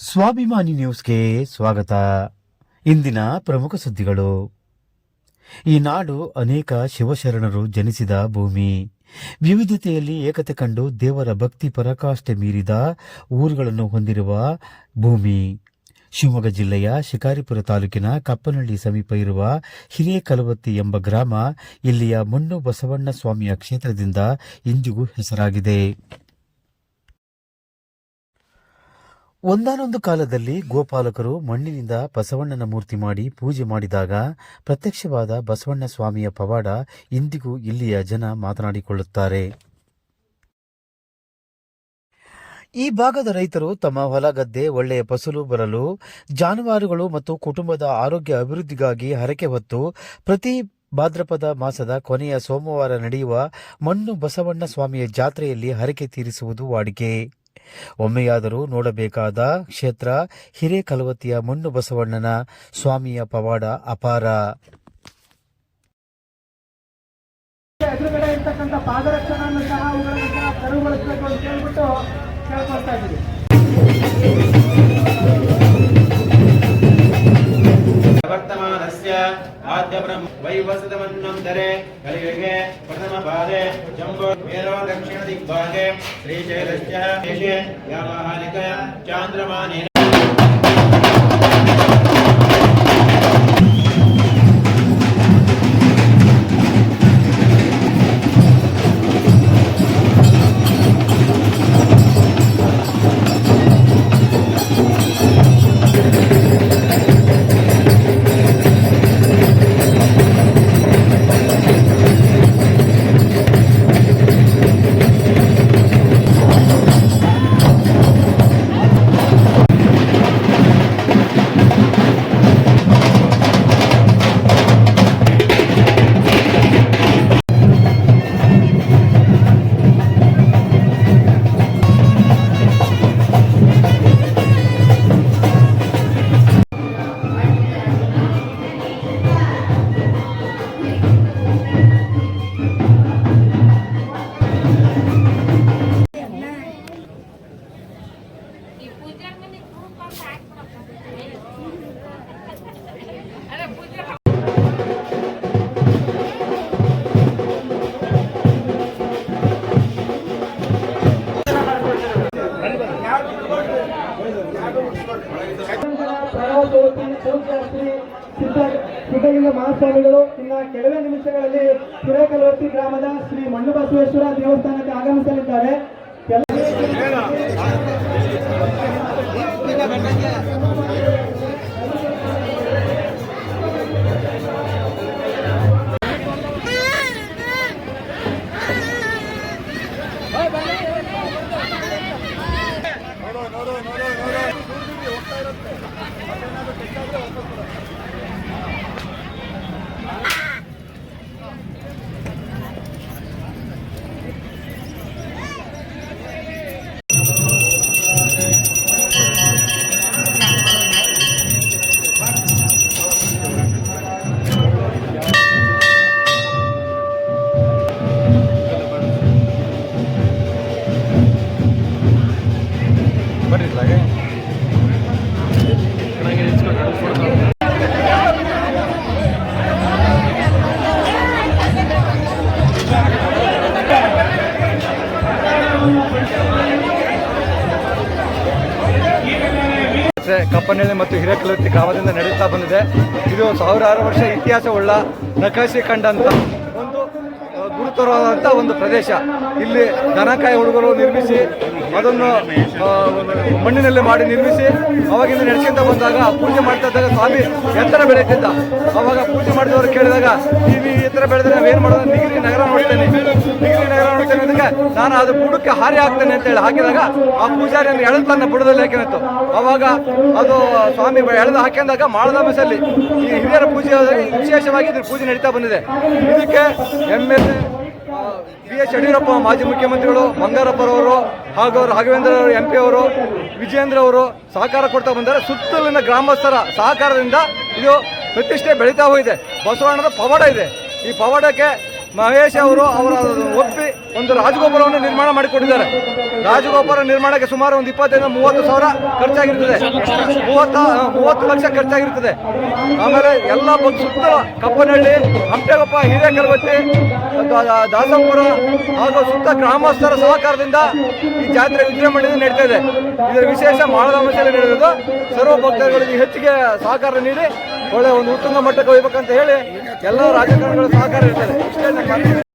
ಸ್ವಾಭಿಮಾನಿ ನ್ಯೂಸ್ಗೆ ಸ್ವಾಗತ. ಇಂದಿನ ಪ್ರಮುಖ ಸುದ್ದಿಗಳು. ಈ ನಾಡು ಅನೇಕ ಶಿವಶರಣರು ಜನಿಸಿದ ಭೂಮಿ. ವಿವಿಧತೆಯಲ್ಲಿ ಏಕತೆ ಕಂಡು ದೇವರ ಭಕ್ತಿ ಪರಾಕಾಷ್ಠೆ ಮೀರಿದ ಊರುಗಳನ್ನು ಹೊಂದಿರುವ ಭೂಮಿ. ಶಿವಮೊಗ್ಗ ಜಿಲ್ಲೆಯ ಶಿಕಾರಿಪುರ ತಾಲೂಕಿನ ಕಪ್ಪನಹಳ್ಳಿ ಸಮೀಪ ಇರುವ ಹಿರೇಕಲವತ್ತಿ ಎಂಬ ಗ್ರಾಮ ಇಲ್ಲಿಯ ಮಣ್ಣು ಬಸವಣ್ಣ ಸ್ವಾಮಿಯ ಕ್ಷೇತ್ರದಿಂದ ಇಂದಿಗೂ ಹೆಸರಾಗಿದೆ. ಒಂದಾನೊಂದು ಕಾಲದಲ್ಲಿ ಗೋಪಾಲಕರು ಮಣ್ಣಿನಿಂದ ಬಸವಣ್ಣನ ಮೂರ್ತಿ ಮಾಡಿ ಪೂಜೆ ಮಾಡಿದಾಗ ಪ್ರತ್ಯಕ್ಷವಾದ ಬಸವಣ್ಣ ಸ್ವಾಮಿಯ ಪವಾಡ ಇಂದಿಗೂ ಇಲ್ಲಿಯ ಜನ ಮಾತನಾಡಿಕೊಳ್ಳುತ್ತಾರೆ. ಈ ಭಾಗದ ರೈತರು ತಮ್ಮ ಹೊಲ ಗದ್ದೆ ಒಳ್ಳೆಯ ಫಸಲು ಬರಲು, ಜಾನುವಾರುಗಳು ಮತ್ತು ಕುಟುಂಬದ ಆರೋಗ್ಯ ಅಭಿವೃದ್ಧಿಗಾಗಿ ಹರಕೆ ಹೊತ್ತು ಪ್ರತಿ ಭಾದ್ರಪದ ಮಾಸದ ಕೊನೆಯ ಸೋಮವಾರ ನಡೆಯುವ ಮಣ್ಣು ಬಸವಣ್ಣ ಸ್ವಾಮಿಯ ಜಾತ್ರೆಯಲ್ಲಿ ಹರಕೆ ತೀರಿಸುವುದು ವಾಡಿಕೆ. ಒಮ್ಮೆಯಾದರೂ ನೋಡಬೇಕಾದ ಕ್ಷೇತ್ರ ಹಿರೇಕಲವತ್ತಿಯ ಮಣ್ಣು ಬಸವಣ್ಣನ ಸ್ವಾಮಿಯ ಪವಾಡ ಅಪಾರ. ಎದುರುಗಡೆ ಇರ್ತಕ್ಕಂಥ ಪಾದರಕ್ಷಣವನ್ನು ಸಹ ಅವುಗಳನ್ನು ಸಹ ತೆರವುಗೊಳಿಸಬೇಕು ಅಂತ ಹೇಳ್ಬಿಟ್ಟು ಕೇಳ್ಕೊಳ್ತಾ ಇದ್ದೀವಿ. वर्तमानस्य आद्यब्रह्म वैवसतमन्वन्तरे कलियुगे प्रथमपादे जम्बो मेरो दक्षिणदिग्भागे श्रीशैलस्य देशे व्यावहारिकया चान्द्रमानेन ಸಿದ್ಧಲಿಂಗ ಮಹಾಸ್ವಾಮಿಗಳು ಇನ್ನ ಕೆಲವೇ ನಿಮಿಷಗಳಲ್ಲಿ ಹಿರೇಕಲವತ್ತಿ ಗ್ರಾಮದ ಶ್ರೀ ಮಣ್ಣು ಬಸವೇಶ್ವರ ದೇವಸ್ಥಾನಕ್ಕೆ ಆಗಮಿಸಲಿದ್ದಾರೆ. ಕಪ್ಪನಹಳ್ಳಿ ಮತ್ತು ಹಿರೇಕಲವತ್ತಿ ಗ್ರಾಮದಿಂದ ನಡೆಯುತ್ತಾ ಬಂದಿದೆ. ಇದು ಸಾವಿರಾರು ವರ್ಷ ಇತಿಹಾಸವುಳ್ಳ ನಕಾಶೆ ಕಂಡಂಥ ಒಂದು ಗುರುತರವಾದಂಥ ಒಂದು ಪ್ರದೇಶ. ಇಲ್ಲಿ ದನಕಾಯಿ ಹುಡುಗರು ನಿರ್ಮಿಸಿ ಅದನ್ನು ಮಣ್ಣಿನಲ್ಲಿ ಮಾಡಿ ನಿರ್ಮಿಸಿ ಅವಾಗಿಂದ ನಡೆಸ್ಕೊಂತ ಬಂದಾಗ ಪೂಜೆ ಮಾಡ್ತಾ ಇದ್ದಾಗ ಸ್ವಾಮಿ ಎತ್ತರ ಬೆಳೆಯುತ್ತಿದ್ದ. ಅವಾಗ ಪೂಜೆ ಮಾಡಿದವರು ಕೇಳಿದಾಗ ಈ ಎತ್ತರ ಬೆಳೆದ್ರೆ ನಾವೇನು ಮಾಡೋದು, ನಿಗಿರಿ ನಗರ ನೋಡ್ತೇನೆ ಅದಕ್ಕೆ ನಾನು ಅದು ಬುಡಕ್ಕೆ ಹಾರಿ ಹಾಕ್ತೇನೆ ಅಂತ ಹೇಳಿ ಹಾಕಿದಾಗ ಆ ಪೂಜಾರಿಯನ್ನು ಎಳೆದು ತನ್ನ ಬುಡದಲ್ಲಿ ಹಾಕಿನಿತ್ತು. ಅವಾಗ ಅದು ಸ್ವಾಮಿ ಎಳೆದು ಹಾಕಿದಾಗ ಮಾಳದ ಮೆಸಲ್ಲಿ ಈ ಹಿರಿಯರ ಪೂಜೆ ವಿಶೇಷವಾಗಿ ಇದ್ರ ಪೂಜೆ ನಡೀತಾ ಬಂದಿದೆ. ಇದಕ್ಕೆ MLA BH ಯಡಿಯೂರಪ್ಪ ಮಾಜಿ ಮುಖ್ಯಮಂತ್ರಿಗಳು, ಬಂಗಾರಪ್ಪರವರು ಹಾಗೂ ರಾಘವೇಂದ್ರ MP ಅವರು, ವಿಜೇಂದ್ರ ಅವರು ಸಹಕಾರ ಕೊಡ್ತಾ ಬಂದರೆ ಸುತ್ತಲಿನ ಗ್ರಾಮಸ್ಥರ ಸಹಕಾರದಿಂದ ಇದು ಪ್ರತಿಷ್ಠೆ ಬೆಳೀತಾ ಹೋಗಿದೆ. ಬಸವಣ್ಣನ ಪವಾಡ ಇದೆ. ಈ ಪವಾಡಕ್ಕೆ ಮಹೇಶ್ ಅವರು ಒಪ್ಪಿ ಒಂದು ರಾಜಗೋಪುರವನ್ನು ನಿರ್ಮಾಣ ಮಾಡಿಕೊಟ್ಟಿದ್ದಾರೆ. ರಾಜಗೋಪುರ ನಿರ್ಮಾಣಕ್ಕೆ ಸುಮಾರು ಒಂದು 25-30 ಸಾವಿರ ಖರ್ಚಾಗಿರ್ತದೆ. 30 ಲಕ್ಷ ಖರ್ಚಾಗಿರ್ತದೆ. ಆಮೇಲೆ ಎಲ್ಲ ಬಂದು ಸುತ್ತ ಕಪ್ಪನಹಳ್ಳಿ, ಹಂಪೆಗೊಪ್ಪ, ಹಿರೇಕಲ್ವತ್ತಿ, ದಾಸಂಪುರ ಹಾಗೂ ಸುತ್ತ ಗ್ರಾಮಸ್ಥರ ಸಹಕಾರದಿಂದ ಈ ಜಾತ್ರೆ ವಿಜೃಂಭಣೆಯಿಂದ ನಡೀತಾ ಇದೆ. ಇದರ ವಿಶೇಷ ಮಾಳಧಾಮಶಾಲೆ ನಡೆಯೋದು. ಸರ್ವ ಭಕ್ತರುಗಳಿಗೆ ಹೆಚ್ಚಿಗೆ ಸಹಕಾರ ನೀಡಿ ಒಳ್ಳೆ ಒಂದು ಉತ್ತಮ ಮಟ್ಟಕ್ಕೆ ಹೋಗ್ಬೇಕಂತ ಹೇಳಿ ಎಲ್ಲ ರಾಜಕಾರಣಿಗಳ ಸಹಕಾರ ಇರ್ತದೆ. ಇಷ್ಟೇ ನನ್ನ ಮಾತು.